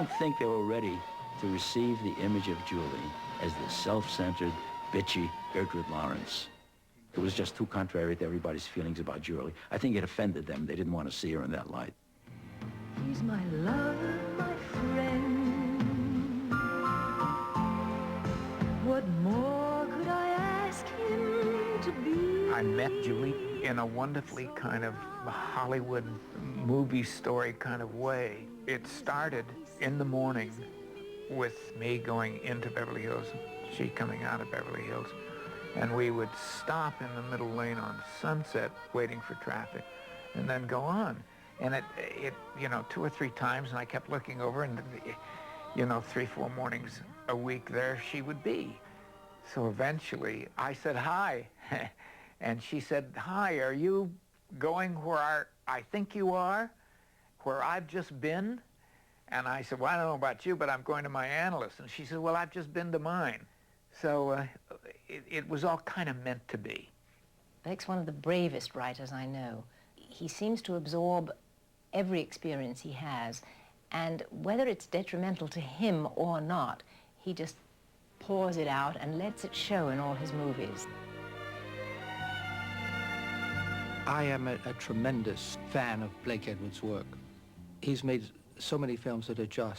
don't think they were ready to receive the image of Julie as the self-centered, bitchy Gertrude Lawrence. It was just too contrary to everybody's feelings about Julie. I think it offended them. They didn't want to see her in that light. He's my love, my friend. What more could I ask him to be? I met Julie in a wonderfully kind of Hollywood movie story kind of way. It started in the morning with me going into Beverly Hills, she coming out of Beverly Hills, and we would stop in the middle lane on Sunset waiting for traffic and then go on. And it you know, 2 or 3 times, and I kept looking over, and, you know, 3, 4 mornings a week there she would be. So eventually I said, hi. And she said, hi, are you going where I think you are? Where I've just been? And I said, well, I don't know about you, but I'm going to my analyst. And she said, well, I've just been to mine. So it was all kind of meant to be. Beck's one of the bravest writers I know. He seems to absorb every experience he has, and whether it's detrimental to him or not, he just pours it out and lets it show in all his movies. I am a tremendous fan of Blake Edwards' work. He's made so many films that are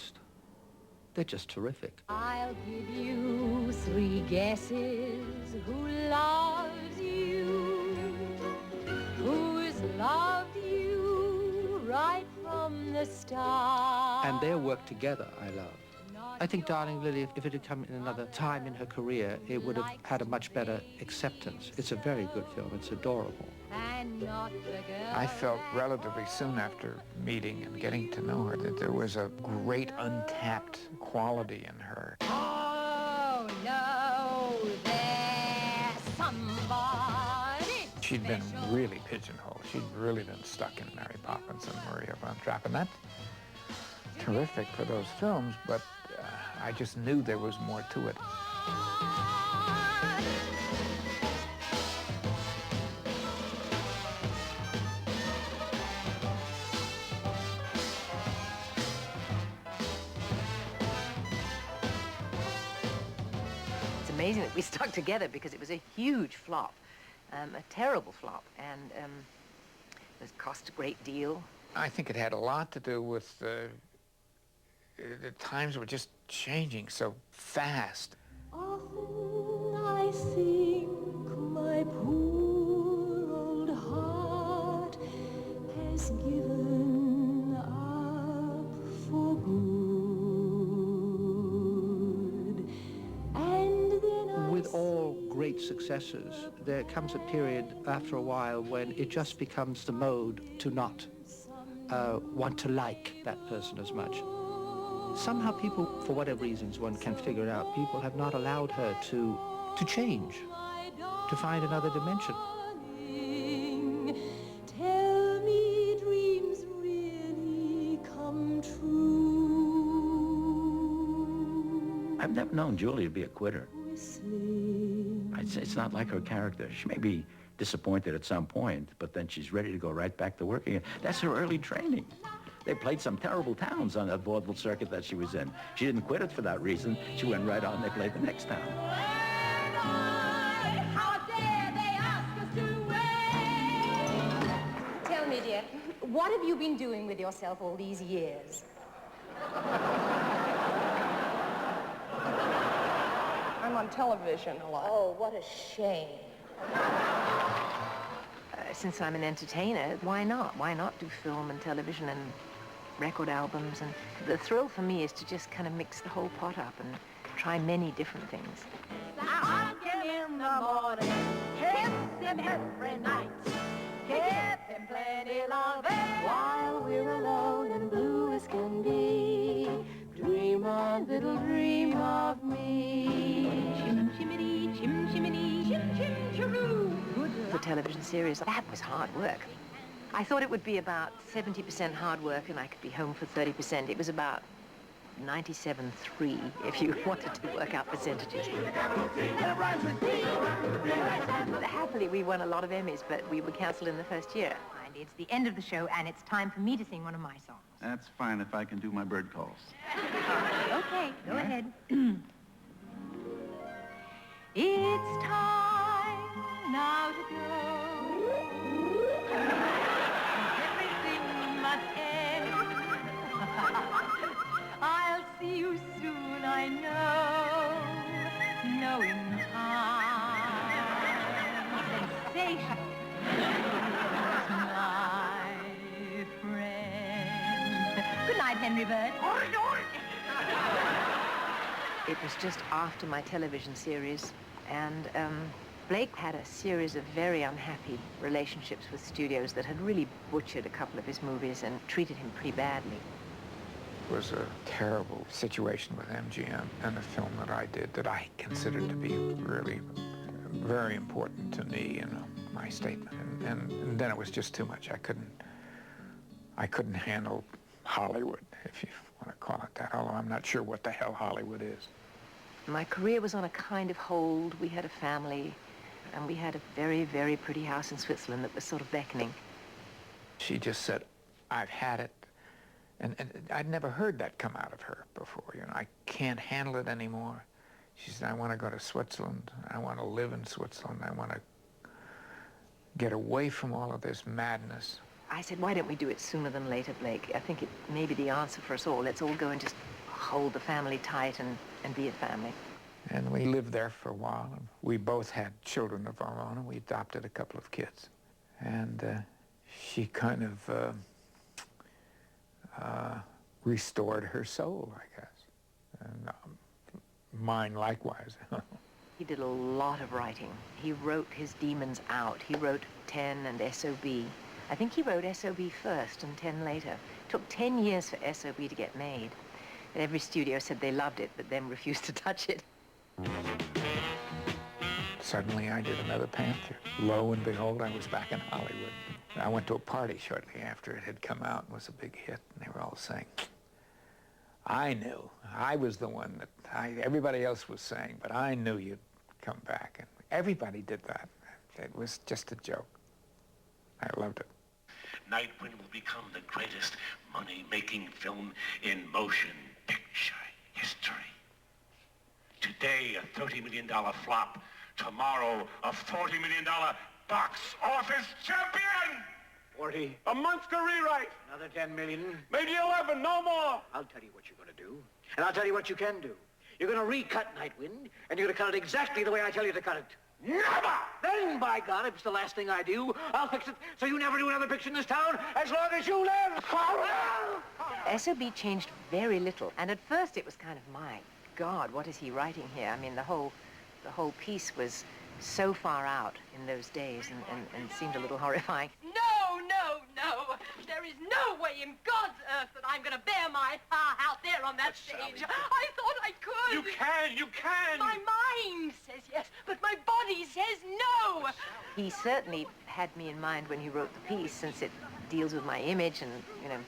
they're just terrific. I'll give you 3 guesses who loves you, who's loved you right from the start. And their work together I love. I think Darling Lily, if it had come in another time in her career, it would have had a much better acceptance. It's a very good film. It's adorable. I felt relatively soon after meeting and getting to know her that there was a great untapped quality in her. Oh, no, there's somebody. She'd been really pigeonholed. She'd really been stuck in Mary Poppins and Maria von Trapp, and that's terrific for those films, but I just knew there was more to it. It's amazing that we stuck together because it was a huge flop, a terrible flop, and it cost a great deal. I think it had a lot to do with the times were just changing so fast. Often I think my poor old heart has given up for good. And then With all great successes, there comes a period after a while when it just becomes the mode to not want to like that person as much. Somehow people, for whatever reasons one can figure it out, people have not allowed her to change, to find another dimension. Tell me dreams really come true. I've never known Julie to be a quitter. I'd say it's not like her character. She may be disappointed at some point, but then she's ready to go right back to work again. That's her early training. They played some terrible towns on that vaudeville circuit that she was in. She didn't quit it for that reason. She went right on and they played the next town. How dare they ask us to wait? Tell me, dear, what have you been doing with yourself all these years? I'm on television a lot. Oh, what a shame. Since I'm an entertainer, why not? Why not do film and television and record albums? And the thrill for me is to just kind of mix the whole pot up and try many different things. Rock him in the morning, kiss him every night, give him plenty loving while we're alone and blue as can be. Dream a little dream of me. Chim chimney, chim chimney, chim chim chiroo. The television series, that was hard work. I thought it would be about 70% hard work and I could be home for 30%. It was about 97.3 if you wanted to work out percentages. Happily, we won a lot of Emmys, but we were cancelled in the first year. It's the end of the show, and it's time for me to sing one of my songs. That's fine if I can do my bird calls. Okay, go ahead. It's time now to go. Everything must end. I'll see you soon, I know. No, in time. Sensation. My friend. Good night, Henry Bird. It was just after my television series, and Blake had a series of very unhappy relationships with studios that had really butchered a couple of his movies and treated him pretty badly. It was a terrible situation with MGM and the film that I did that I considered to be really very important to me and my statement. And then it was just too much. I couldn't handle Hollywood, if you want to call it that, although I'm not sure what the hell Hollywood is. My career was on a kind of hold. We had a family, and we had a very, very pretty house in Switzerland that was sort of beckoning. She just said, I've had it. And I'd never heard that come out of her before. You know, I can't handle it anymore. She said, I want to go to Switzerland. I want to live in Switzerland. I want to get away from all of this madness. I said, why don't we do it sooner than later, Blake? I think it may be the answer for us all. Let's all go and just hold the family tight and be a family. And we lived there for a while. And we both had children of our own, and we adopted a couple of kids. And she kind of restored her soul, I guess. And mine likewise. He did a lot of writing. He wrote his demons out. He wrote 10 and S.O.B. I think he wrote S.O.B. first and 10 later. It took 10 years for S.O.B. to get made. Every studio said they loved it, but then refused to touch it. Suddenly I did another Panther. Lo and behold, I was back in Hollywood. I went to a party shortly after it had come out and was a big hit, and they were all saying, I knew. I was the one that everybody else was saying, but I knew you'd come back. And everybody did that. It was just a joke. I loved it. Night Wind will become the greatest money-making film in motion picture history. Today, a $30 million flop. Tomorrow, a $40 million box office champion! 40. A monster rewrite. Another 10 million. Maybe 11, no more. I'll tell you what you're going to do. And I'll tell you what you can do. You're going to recut Night Wind, and you're going to cut it exactly the way I tell you to cut it. Never! Then, by God, if it's the last thing I do, I'll fix it so you never do another picture in this town as long as you live. S.O.B. changed very little, and at first it was kind of, my God, what is he writing here? I mean, the whole piece was so far out in those days and seemed a little horrifying. No, no, no. There is no way in God's earth that I'm going to bear my out there on that stage. I thought I could. You can! My mind says yes, but my body says no. He certainly had me in mind when he wrote the piece, since it deals with my image and, you know,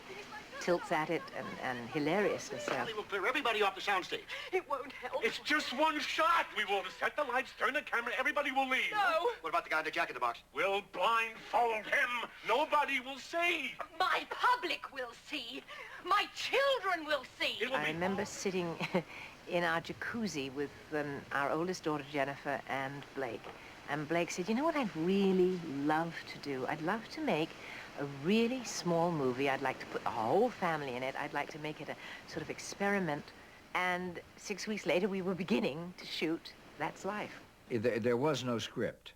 tilts at it and hilariousness. We'll clear everybody off the soundstage. It won't help. It's just one shot. We will set the lights, turn the camera, everybody will leave. No. What about the guy in the Jack in the Box? We'll blindfold him. Nobody will see. My public will see. My children will see. I remember sitting in our jacuzzi with our oldest daughter, Jennifer, and Blake. And Blake said, you know what I'd really love to do? I'd love to make a really small movie. I'd like to put the whole family in it. I'd like to make it a sort of experiment. And 6 weeks later, we were beginning to shoot That's Life. There was no script.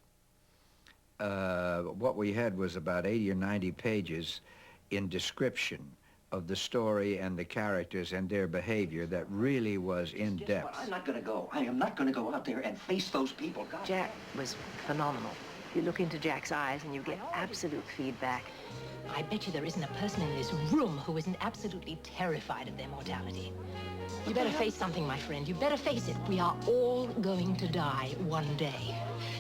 What we had was about 80 or 90 pages in description of the story and the characters and their behavior that really was in depth. I'm not going to go. I am not going to go out there and face those people. God. Jack was phenomenal. You look into Jack's eyes and you get absolute feedback. I bet you there isn't a person in this room who isn't absolutely terrified of their mortality. You better face something, my friend. You better face it. We are all going to die one day.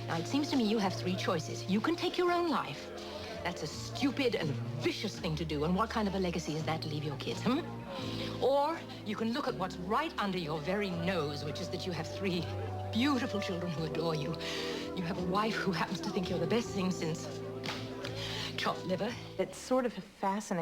Now, it seems to me you have three choices. You can take your own life. That's a stupid and vicious thing to do. And what kind of a legacy is that to leave your kids, Or you can look at what's right under your very nose, which is that you have three beautiful children who adore you. You have a wife who happens to think you're the best thing since chopped liver. It's sort of fascinating.